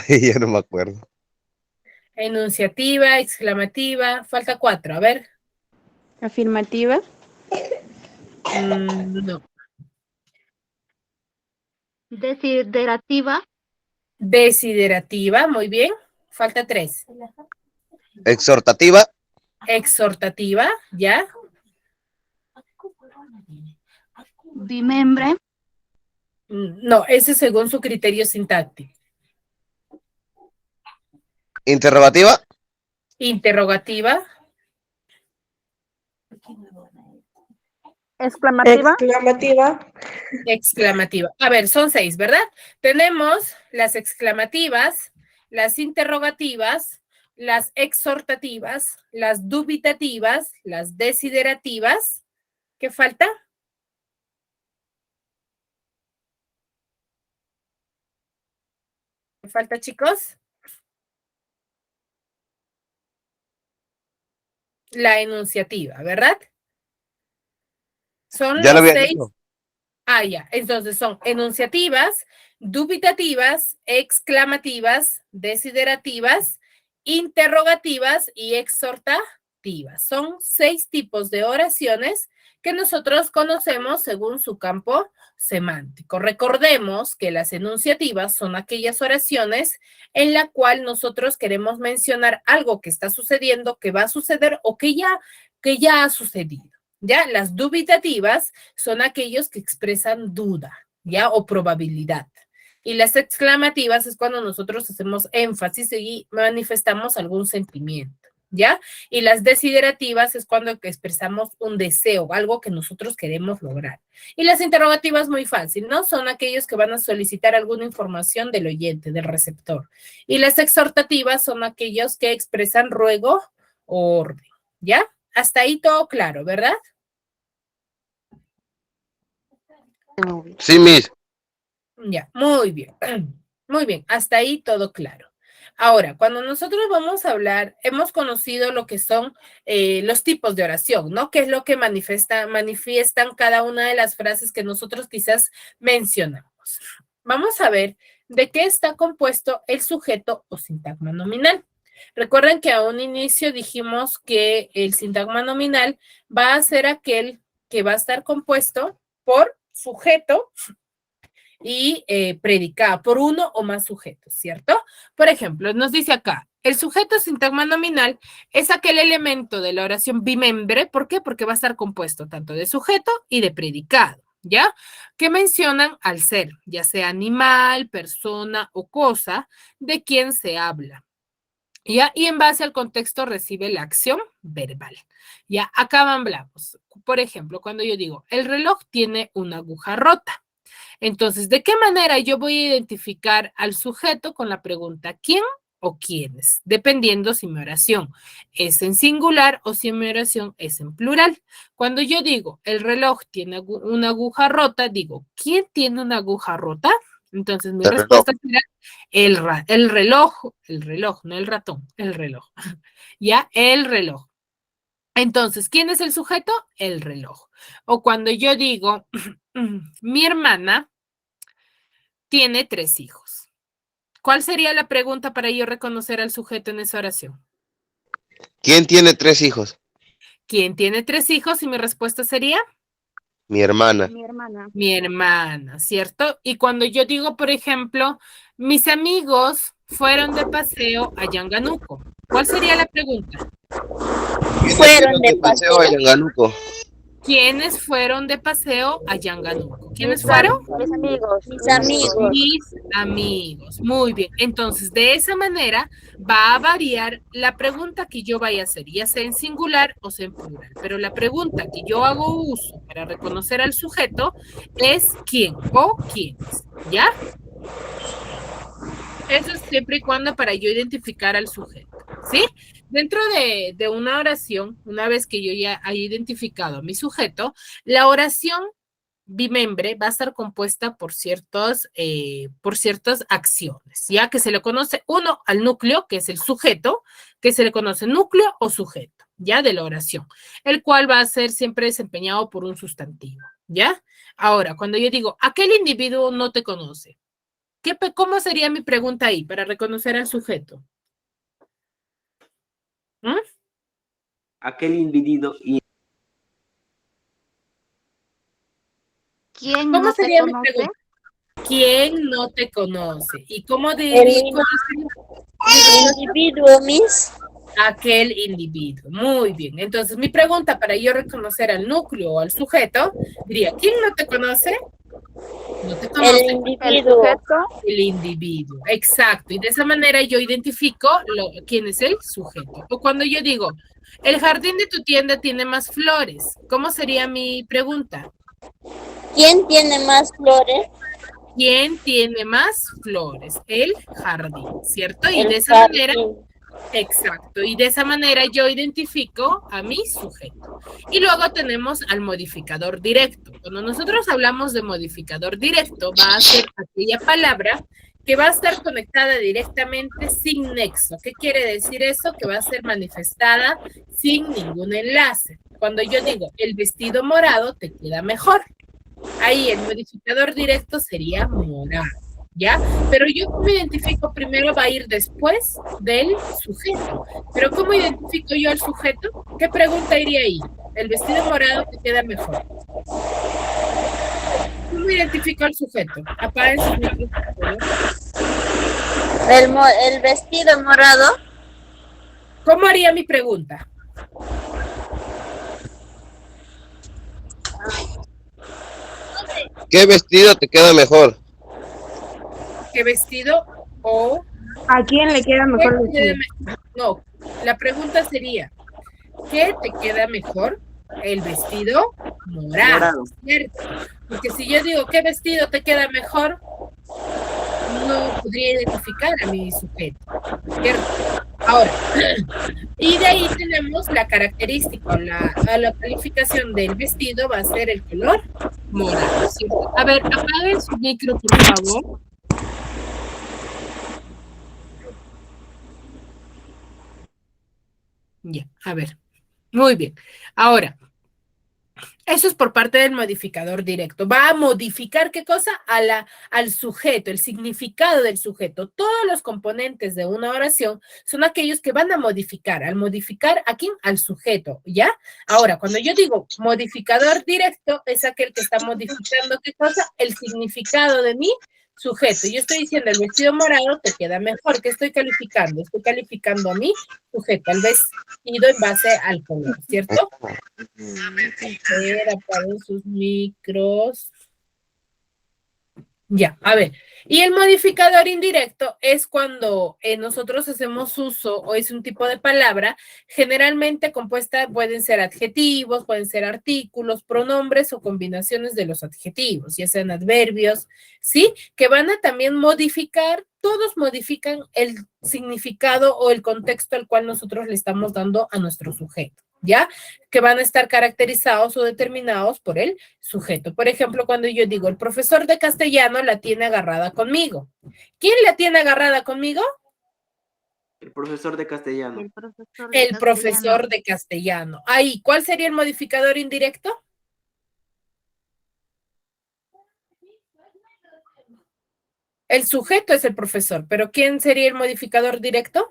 Ya no me acuerdo. Enunciativa, exclamativa. Falta 4. A ver. Afirmativa. No. Desiderativa. Desiderativa, muy bien. Falta 3. Exhortativa. Exhortativa, ¿ya? Bimembre. No, ese es según su criterio sintáctico. Interrogativa. Interrogativa. Exclamativa. Exclamativa. Exclamativa. A ver, son 6, ¿verdad? Tenemos las exclamativas, las interrogativas, las exhortativas, las dubitativas, las desiderativas. ¿Qué falta? ¿Qué falta, chicos? La enunciativa, ¿verdad? Son Ya lo los había 6. dicho. Ah, ya. Entonces son enunciativas, dubitativas, exclamativas, desiderativas, interrogativas y exhortativas. Son 6 tipos de oraciones que nosotros conocemos según su campo semántico. Recordemos que las enunciativas son aquellas oraciones en la cual nosotros queremos mencionar algo que está sucediendo, que va a suceder o que ya ha sucedido. ¿Ya? Las dubitativas son aquellos que expresan duda, ¿ya? O probabilidad. Y las exclamativas es cuando nosotros hacemos énfasis y manifestamos algún sentimiento, ¿ya? Y las desiderativas es cuando expresamos un deseo, algo que nosotros queremos lograr. Y las interrogativas muy fácil, ¿no? Son aquellos que van a solicitar alguna información del oyente, del receptor. Y las exhortativas son aquellos que expresan ruego o orden, ¿ya? Hasta ahí todo claro, ¿verdad? Sí, Miss. Ya, muy bien. Muy bien, hasta ahí todo claro. Ahora, cuando nosotros vamos a hablar, hemos conocido lo que son los tipos de oración, ¿no? ¿Qué es lo que manifiestan cada una de las frases que nosotros quizás mencionamos? Vamos a ver de qué está compuesto el sujeto o sintagma nominal. Recuerden que a un inicio dijimos que el sintagma nominal va a ser aquel que va a estar compuesto por sujeto y predicado, por uno o más sujetos, ¿cierto? Por ejemplo, nos dice acá, el sujeto sintagma nominal es aquel elemento de la oración bimembre. ¿Por qué? Porque va a estar compuesto tanto de sujeto y de predicado, ¿ya? Que mencionan al ser, ya sea animal, persona o cosa, de quien se habla. ¿Ya? Y en base al contexto recibe la acción verbal. Ya, acá hablamos. Por ejemplo, cuando yo digo, el reloj tiene una aguja rota. Entonces, ¿de qué manera yo voy a identificar al sujeto con la pregunta ¿quién o quiénes? Dependiendo si mi oración es en singular o si mi oración es en plural. Cuando yo digo el reloj tiene una aguja rota, digo ¿quién tiene una aguja rota? Entonces mi respuesta será el reloj, no el ratón, el reloj. ¿Ya? El reloj. Entonces, ¿quién es el sujeto? El reloj. O cuando yo digo, mi hermana tiene 3 hijos. ¿Cuál sería la pregunta para yo reconocer al sujeto en esa oración? ¿Quién tiene 3 hijos? ¿Quién tiene 3 hijos? Y mi respuesta sería Mi hermana. Mi hermana. mi hermana, ¿cierto? Y cuando yo digo, por ejemplo, mis amigos fueron de paseo a Yanganuco, ¿cuál sería la pregunta? Fueron de paseo. a Yanganuco. ¿Quiénes fueron de paseo a Yanganuco? ¿Quiénes fueron? Mis amigos. Mis amigos. Mis amigos. Muy bien. Entonces, de esa manera va a variar la pregunta que yo vaya a hacer, ya sea en singular o sea en plural. Pero la pregunta que yo hago uso para reconocer al sujeto es quién o quiénes. ¿Ya? Eso es siempre y cuando para yo identificar al sujeto. ¿Sí? Dentro de una oración, una vez que yo ya haya identificado a mi sujeto, la oración bimembre va a estar compuesta por ciertas acciones, ya que se le conoce uno al núcleo, que es el sujeto, que se le conoce núcleo o sujeto, ya de la oración, el cual va a ser siempre desempeñado por un sustantivo, ¿ya? Ahora, cuando yo digo, aquel individuo no te conoce, ¿cómo sería mi pregunta ahí para reconocer al sujeto? ¿Mm? Aquel individuo ¿Quién ¿Cómo no te sería mi conoce? pregunta? ¿Quién no te conoce? ¿Y cómo El diría? individuo, Miss. Aquel individuo. Muy bien. Entonces, mi pregunta para yo reconocer al núcleo o al sujeto, diría, ¿quién no te conoce? No te El conoce. El individuo. sujeto. El individuo. Exacto. Y de esa manera yo identifico quién es el sujeto. O cuando yo digo, el jardín de tu tienda tiene más flores. ¿Cómo sería mi pregunta? ¿Quién tiene más flores? ¿Quién tiene más flores? El jardín, ¿cierto? Y El de esa manera, jardín. exacto, y de esa manera yo identifico a mi sujeto. Y luego tenemos al modificador directo. Cuando nosotros hablamos de modificador directo, va a ser aquella palabra que va a estar conectada directamente sin nexo. ¿Qué quiere decir eso? Que va a ser manifestada sin ningún enlace. Cuando yo digo, el vestido morado te queda mejor. Ahí el modificador directo sería morado, ¿ya? Pero yo cómo identifico primero va a ir después del sujeto. Pero ¿cómo identifico yo al sujeto? ¿Qué pregunta iría ahí? El vestido morado te queda mejor. ¿Cómo identifico al sujeto? Apaguen sus micrófonos. El vestido morado. ¿Cómo haría mi pregunta? ¿Qué vestido te queda mejor? ¿Qué vestido o ¿A quién le queda mejor ¿qué el te queda vestido? No, la pregunta sería, ¿qué te queda mejor? El vestido morado, ¿cierto? Porque si yo digo, ¿qué vestido te queda mejor? No podría identificar a mi sujeto, ¿cierto? Ahora, y de ahí tenemos la característica, la calificación del vestido va a ser el color morado, ¿cierto? A ver, apaguen su micro, por favor. Ya, a ver. Muy bien. Ahora, Eso es por parte del modificador directo. Va a modificar, ¿qué cosa? Al sujeto, el significado del sujeto. Todos los componentes de una oración son aquellos que van a modificar. ¿Al modificar a quién? Al sujeto, ¿ya? Ahora, cuando yo digo modificador directo, es aquel que está modificando, ¿qué cosa? El significado de mi sujeto. Yo estoy diciendo, el vestido morado te queda mejor. ¿Qué estoy calificando? Estoy calificando a mi sujeto, al vestido en base al color, ¿cierto? Apaguen sus micros. Ya, a ver. Y el modificador indirecto es cuando nosotros hacemos uso o es un tipo de palabra generalmente compuesta, pueden ser adjetivos, pueden ser artículos, pronombres o combinaciones de los adjetivos, ya sean adverbios, ¿sí? Que van a también modificar, todos modifican el significado o el contexto al cual nosotros le estamos dando a nuestro sujeto, ¿ya? Que van a estar caracterizados o determinados por el sujeto. Por ejemplo, cuando yo digo, el profesor de castellano la tiene agarrada conmigo. ¿Quién la tiene agarrada conmigo? El profesor de castellano. El profesor de castellano. Ahí, ¿cuál sería el modificador indirecto? El sujeto es el profesor, pero ¿quién sería el modificador directo?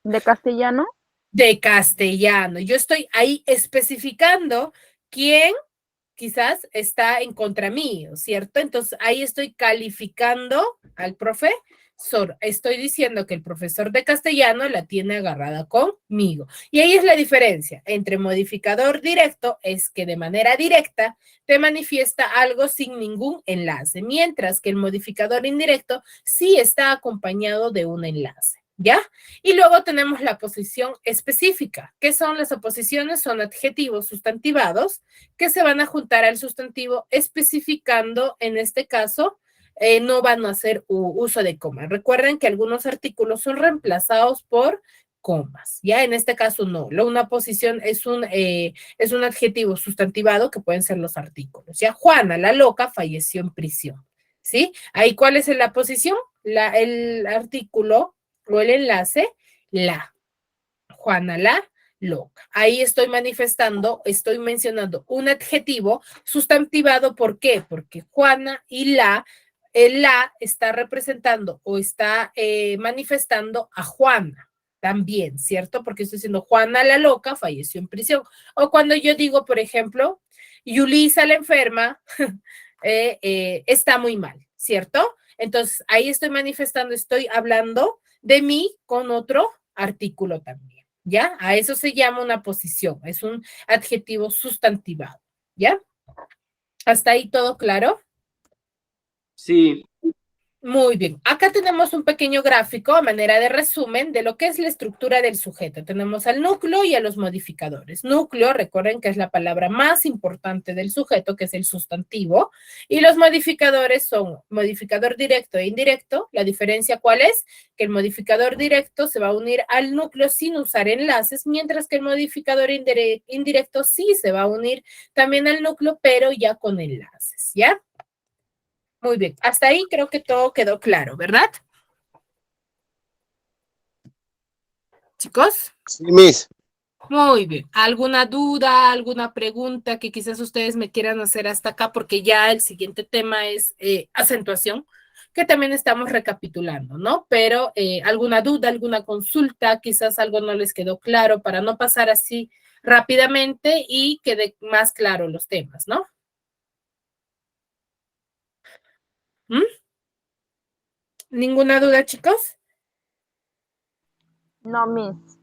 ¿De castellano? De castellano. Yo estoy ahí especificando quién quizás está en contra mío, ¿cierto? Entonces ahí estoy calificando al profesor. Estoy diciendo que el profesor de castellano la tiene agarrada conmigo. Y ahí es la diferencia entre modificador directo, es que de manera directa te manifiesta algo sin ningún enlace, mientras que el modificador indirecto sí está acompañado de un enlace. ¿Ya? Y luego tenemos la posición específica. ¿Qué son las oposiciones? Son adjetivos sustantivados que se van a juntar al sustantivo especificando, en este caso, no van a hacer uso de comas. Recuerden que algunos artículos son reemplazados por comas, ¿ya? En este caso no. Una posición es un adjetivo sustantivado que pueden ser los artículos, ¿ya? Juana, la loca, falleció en prisión, ¿sí? Ahí, ¿cuál es la posición? El artículo o el enlace, la. Juana la loca. Ahí estoy manifestando, estoy mencionando un adjetivo sustantivado. ¿Por qué? Porque Juana y el la está representando o está manifestando a Juana también, ¿cierto? Porque estoy diciendo Juana la loca falleció en prisión. O cuando yo digo, por ejemplo, Yulisa la enferma está muy mal, ¿cierto? Entonces ahí estoy manifestando, estoy hablando de mí con otro artículo también, ¿ya? A eso se llama una posición, es un adjetivo sustantivado, ¿ya? ¿Hasta ahí todo claro? Sí. Muy bien, acá tenemos un pequeño gráfico a manera de resumen de lo que es la estructura del sujeto. Tenemos al núcleo y a los modificadores. Núcleo, recuerden que es la palabra más importante del sujeto, que es el sustantivo, y los modificadores son modificador directo e indirecto. La diferencia, ¿cuál es? Que el modificador directo se va a unir al núcleo sin usar enlaces, mientras que el modificador indirecto sí se va a unir también al núcleo, pero ya con enlaces, ¿ya? Muy bien, hasta ahí creo que todo quedó claro, ¿verdad? ¿Chicos? Sí, Miss. Muy bien. ¿Alguna duda, alguna pregunta que quizás ustedes me quieran hacer hasta acá? Porque ya el siguiente tema es acentuación, que también estamos recapitulando, ¿no? Pero alguna duda, alguna consulta, quizás algo no les quedó claro para no pasar así rápidamente y quede más claro los temas, ¿no? ¿Mm? ¿Ninguna duda, chicos? No, Miss.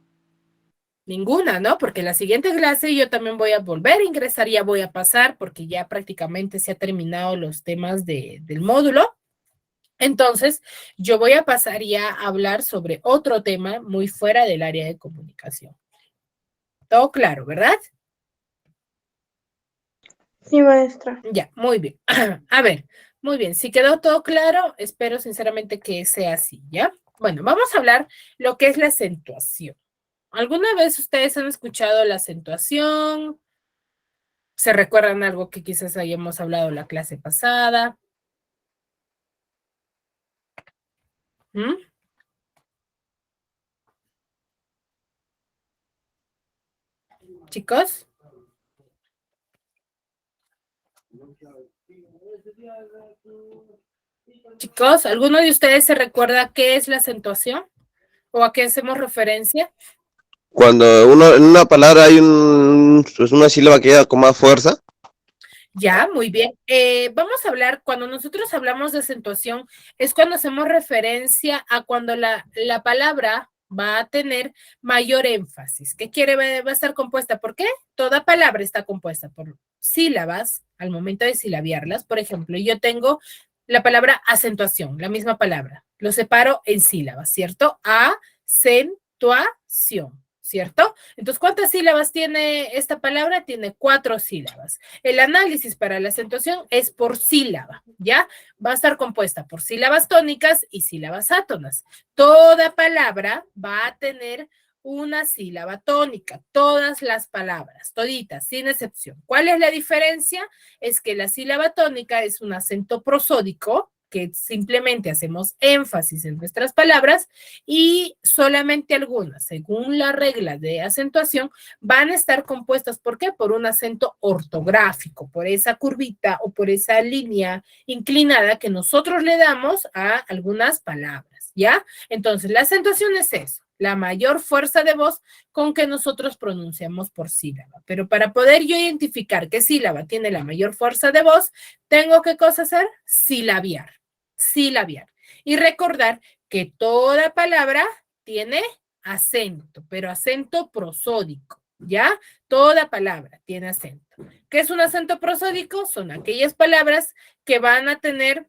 Ninguna, ¿no? Porque la siguiente clase yo también voy a volver a ingresar, ya voy a pasar porque ya prácticamente se ha terminado los temas del módulo. Entonces, yo voy a pasar ya a hablar sobre otro tema muy fuera del área de comunicación. Todo claro, ¿verdad? Sí, maestra. Ya, muy bien. A ver, muy bien. Si quedó todo claro, espero sinceramente que sea así, ¿ya? Bueno, vamos a hablar lo que es la acentuación. ¿Alguna vez ustedes han escuchado la acentuación? ¿Se recuerdan algo que quizás hayamos hablado la clase pasada? ¿Mm? Chicos. Chicos, ¿alguno de ustedes se recuerda qué es la acentuación? ¿O a qué hacemos referencia? Cuando en una palabra hay pues una sílaba que lleva con más fuerza. Ya, muy bien. Vamos a hablar, cuando nosotros hablamos de acentuación, es cuando hacemos referencia a cuando la palabra va a tener mayor énfasis. ¿Qué quiere? Va a estar compuesta. ¿Por qué? Toda palabra está compuesta por sílabas al momento de silabiarlas. Por ejemplo, yo tengo la palabra acentuación, la misma palabra. Lo separo en sílabas, ¿cierto? Acentuación. ¿Cierto? Entonces, ¿cuántas sílabas tiene esta palabra? Tiene 4 sílabas. El análisis para la acentuación es por sílaba, ¿ya? Va a estar compuesta por sílabas tónicas y sílabas átonas. Toda palabra va a tener una sílaba tónica, todas las palabras, toditas, sin excepción. ¿Cuál es la diferencia? Es que la sílaba tónica es un acento prosódico, que simplemente hacemos énfasis en nuestras palabras y solamente algunas, según la regla de acentuación, van a estar compuestas, ¿por qué? Por un acento ortográfico, por esa curvita o por esa línea inclinada que nosotros le damos a algunas palabras, ¿ya? Entonces, la acentuación es eso, la mayor fuerza de voz con que nosotros pronunciamos por sílaba. Pero para poder yo identificar qué sílaba tiene la mayor fuerza de voz, tengo ¿qué cosa hacer? Silabiar. Silabiar. Y recordar que toda palabra tiene acento, pero acento prosódico, ¿ya? Toda palabra tiene acento. ¿Qué es un acento prosódico? Son aquellas palabras que van a tener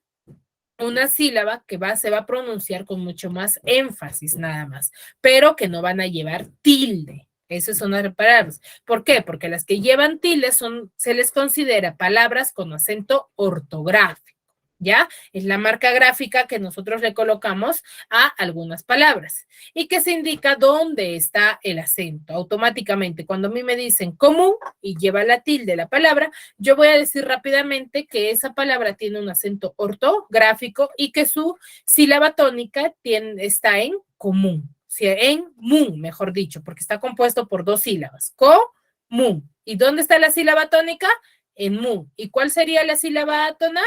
una sílaba que se va a pronunciar con mucho más énfasis nada más, pero que no van a llevar tilde. Esas son las palabras. ¿Por qué? Porque las que llevan tilde se les considera palabras con acento ortográfico. ¿Ya? Es la marca gráfica que nosotros le colocamos a algunas palabras y que se indica dónde está el acento. Automáticamente, cuando a mí me dicen común y lleva la tilde la palabra, yo voy a decir rápidamente que esa palabra tiene un acento ortográfico y que su sílaba tónica está en común, en mun, mejor dicho, porque está compuesto por 2 sílabas, común. ¿Y dónde está la sílaba tónica? En mun. ¿Y cuál sería la sílaba átona?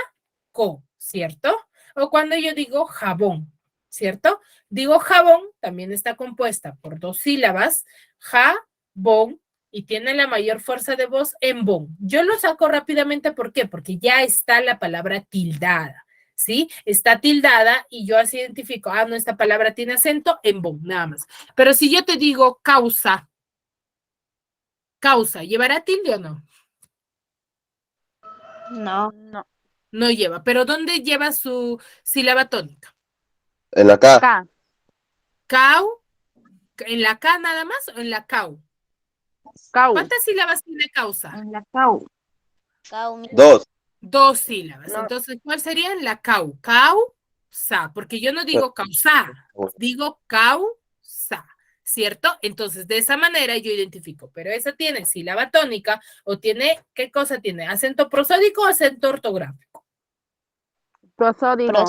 Co, ¿cierto? O cuando yo digo jabón, ¿cierto? Digo jabón, también está compuesta por 2 sílabas, jabón, y tiene la mayor fuerza de voz en bon. Yo lo saco rápidamente, ¿por qué? Porque ya está la palabra tildada, ¿sí? Está tildada y yo así identifico, no, esta palabra tiene acento en bon, nada más. Pero si yo te digo causa, ¿llevará tilde o no? No. No lleva, pero ¿dónde lleva su sílaba tónica? En la K. K. Cau, ¿en la K nada más o en la cau? Cau. ¿Cuántas sílabas tiene causa? En la cau. 2. 2 sílabas. No. Entonces, ¿cuál sería en la cau? Causa, porque yo no digo causar, digo causa, ¿cierto? Entonces, de esa manera yo identifico, pero esa tiene sílaba tónica o tiene, ¿qué cosa tiene? ¿Acento prosódico o acento ortográfico? Prosódico.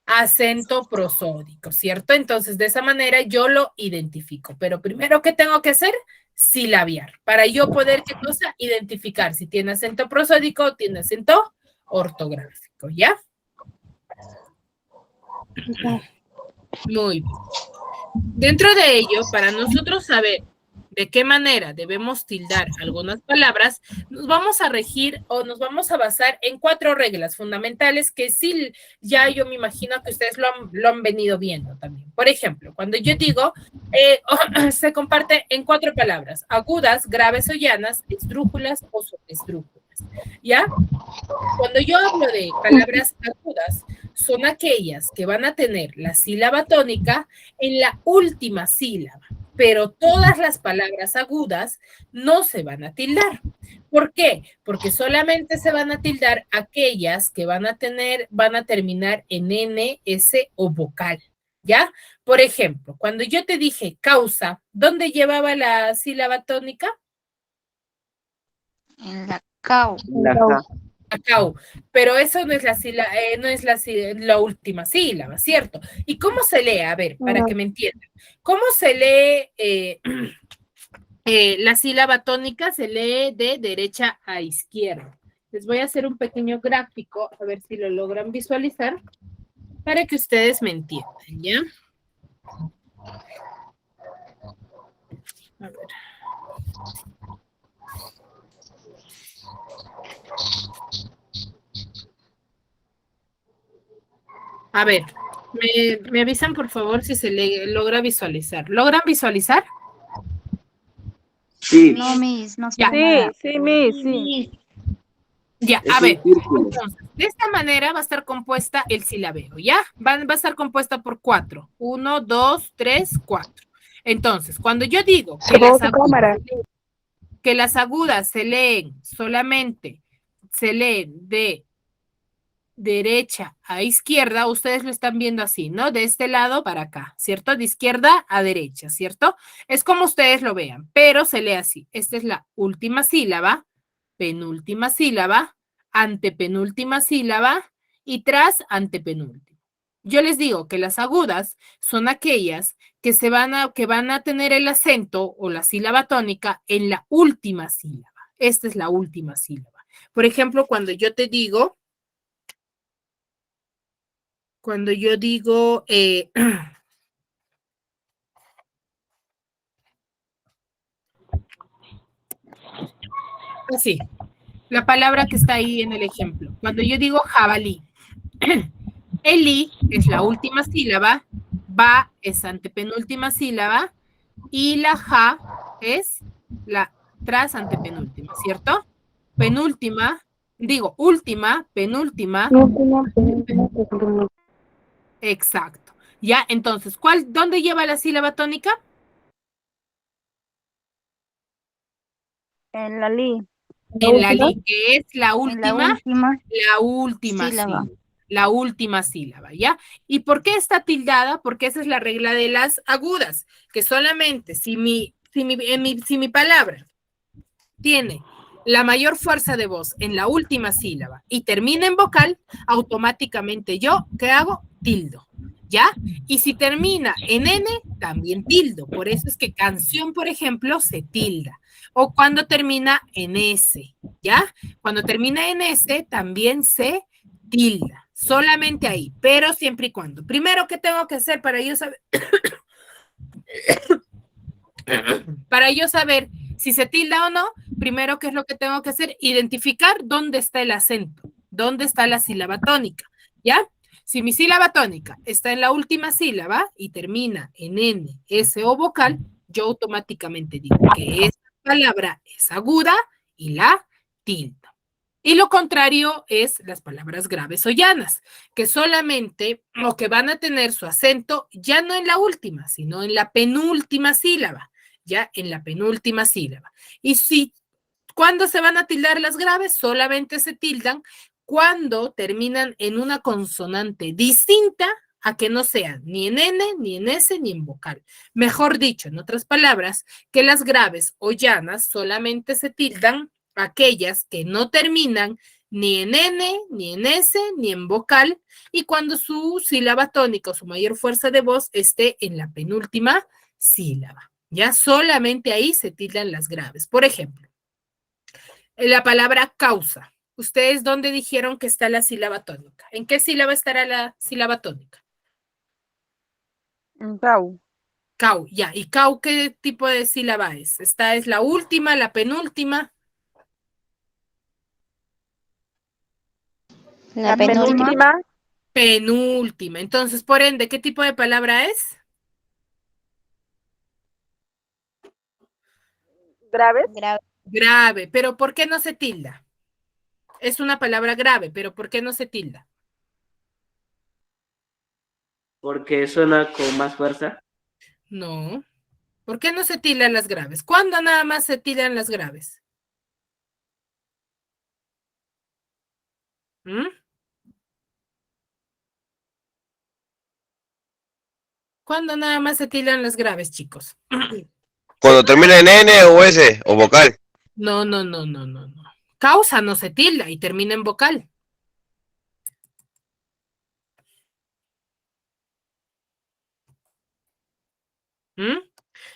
Acento prosódico, ¿cierto? Entonces, de esa manera yo lo identifico. Pero primero, ¿qué tengo que hacer? Silabiar. Para yo poder, ¿qué cosa? Identificar si tiene acento prosódico o tiene acento ortográfico, ¿ya? Muy bien. Dentro de ello, para nosotros saber de qué manera debemos tildar algunas palabras, nos vamos a regir o nos vamos a basar en 4 reglas fundamentales que sí, ya yo me imagino que ustedes lo han venido viendo también. Por ejemplo, cuando yo digo, se comparte en 4 palabras, agudas, graves o llanas, esdrújulas o sobresdrújulas, ¿ya? Cuando yo hablo de palabras agudas, son aquellas que van a tener la sílaba tónica en la última sílaba, pero todas las palabras agudas no se van a tildar. ¿Por qué? Porque solamente se van a tildar aquellas que van a terminar en N, S o vocal, ¿ya? Por ejemplo, cuando yo te dije causa, ¿dónde llevaba la sílaba tónica? En la cau. Cau, pero eso no es la última sílaba, ¿cierto? ¿Y cómo se lee? A ver, para que me entiendan. ¿Cómo se lee la sílaba tónica se lee de derecha a izquierda. Les voy a hacer un pequeño gráfico, a ver si lo logran visualizar, para que ustedes me entiendan, ¿ya? A ver. A ver, me avisan por favor si se logra visualizar. ¿Logran visualizar? Sí, No, Miss, no se Ya. ve nada. Sí, Miss, sí. Ya, es a un ver. círculo. Entonces, de esta manera va a estar compuesta el silabeo, ¿ya? Va a estar compuesta por 4. 1, 2, 3, 4. Entonces, cuando yo digo que las agudas se leen solamente, se leen de derecha a izquierda, ustedes lo están viendo así, ¿no? De este lado para acá, ¿cierto? De izquierda a derecha, ¿cierto? Es como ustedes lo vean, pero se lee así. Esta es la última sílaba, penúltima sílaba, antepenúltima sílaba y tras antepenúltima. Yo les digo que las agudas son aquellas que van a tener el acento o la sílaba tónica en la última sílaba. Esta es la última sílaba. Por ejemplo, cuando yo digo, así, la palabra que está ahí en el ejemplo. Cuando yo digo jabalí, el i es la última sílaba, ba es antepenúltima sílaba y la ja es la tras antepenúltima, ¿cierto? Penúltima, digo última, penúltima. Exacto. Ya, entonces, ¿dónde lleva la sílaba tónica? En la li. En la li, que es la En la última sílaba. sílaba. La última sílaba, ¿ya? ¿Y por qué está tildada? Porque esa es la regla de las agudas, que solamente si mi palabra tiene la mayor fuerza de voz en la última sílaba y termina en vocal, automáticamente yo, ¿qué hago? Tildo, ¿ya? Y si termina en N, también tildo. Por eso es que canción, por ejemplo, se tilda. O cuando termina en S, ¿ya? Cuando termina en S, también se tilda. Solamente ahí, pero siempre y cuando. Primero, ¿qué tengo que hacer para yo saber? Para yo saber si se tilda o no, primero, ¿qué es lo que tengo que hacer? Identificar dónde está el acento, dónde está la sílaba tónica, ¿ya? Si mi sílaba tónica está en la última sílaba y termina en N, S o vocal, yo automáticamente digo que esa palabra es aguda y la tildo. Y lo contrario es las palabras graves o llanas, que solamente o que van a tener su acento ya no en la última, sino en la penúltima sílaba, ya en la penúltima sílaba. Y si, ¿cuándo se van a tildar las graves? Solamente se tildan cuando terminan en una consonante distinta a que no sean ni en N, ni en S, ni en vocal. Mejor dicho, en otras palabras, que las graves o llanas solamente se tildan aquellas que no terminan ni en N, ni en S, ni en vocal, y cuando su sílaba tónica o su mayor fuerza de voz esté en la penúltima sílaba. Ya solamente ahí se tildan las graves. Por ejemplo, la palabra causa. ¿Ustedes dónde dijeron que está la sílaba tónica? ¿En qué sílaba estará la sílaba tónica? Cau. Cau, ya. ¿Y cau qué tipo de sílaba es? ¿Esta es la última, la penúltima? La penúltima. Penúltima. Entonces, por ende, ¿qué tipo de palabra es? ¿Graves? Grave. ¿Pero por qué no se tilda? Es una palabra grave, pero ¿por qué no se tilda? Porque suena con más fuerza. No. ¿Por qué no se tildan las graves? ¿Cuándo nada más se tildan las graves? ¿Mm? ¿Cuándo nada más se tildan las graves, chicos? Cuando termina en N o S o vocal. No. Causa no se tilda y termina en vocal. ¿Mm?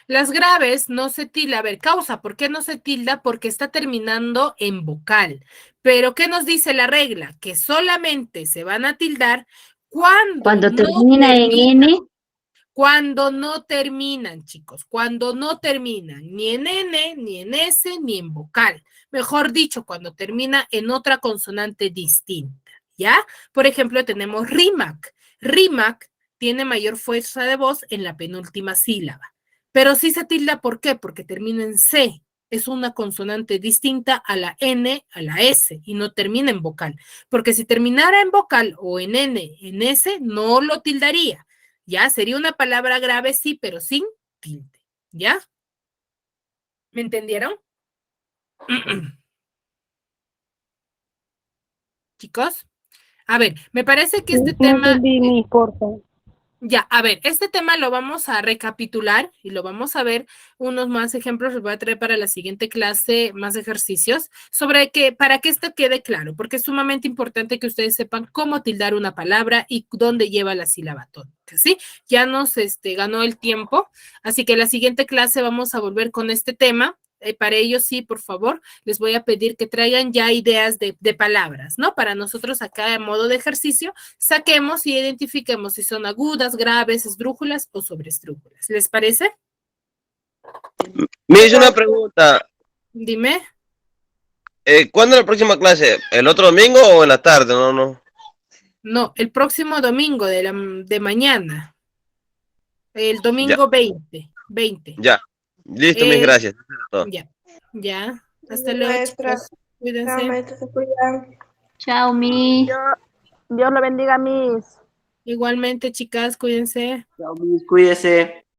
Las graves no se tilda. A ver, causa, ¿por qué no se tilda? Porque está terminando en vocal. Pero, ¿qué nos dice la regla? Que solamente se van a tildar cuando termina en N. Cuando no terminan, chicos, cuando no terminan ni en N, ni en S, ni en vocal. Mejor dicho, cuando termina en otra consonante distinta, ¿ya? Por ejemplo, tenemos RIMAC. RIMAC tiene mayor fuerza de voz en la penúltima sílaba. Pero sí se tilda, ¿por qué? Porque termina en C. Es una consonante distinta a la N, a la S, y no termina en vocal. Porque si terminara en vocal o en N, en S, no lo tildaría. ¿Ya? Sería una palabra grave, sí, pero sin tilde. ¿Ya? ¿Me entendieron? Chicos. A ver, me parece que este tema... entendí, porfa. Ya, a ver, este tema lo vamos a recapitular y lo vamos a ver unos más ejemplos, les voy a traer para la siguiente clase más ejercicios sobre que, para que esto quede claro, porque es sumamente importante que ustedes sepan cómo tildar una palabra y dónde lleva la sílaba tónica, ¿sí? Ya nos ganó el tiempo, así que la siguiente clase vamos a volver con este tema. Para ello, sí, por favor, les voy a pedir que traigan ya ideas de palabras, ¿no? Para nosotros acá en modo de ejercicio, saquemos y identifiquemos si son agudas, graves, esdrújulas o sobreesdrújulas. ¿Les parece? Me hizo una pregunta. Dime. ¿Cuándo es la próxima clase? ¿El otro domingo o en la tarde? No, el próximo domingo de mañana. El domingo 20. Ya. Listo, mis gracias. Ya. Hasta luego, Maestra. chicos. Cuídense. Chao, maestra, se cuidan. Chao, Miss. Dios lo bendiga, Miss. Igualmente, chicas, cuídense. Chao, Miss, cuídese.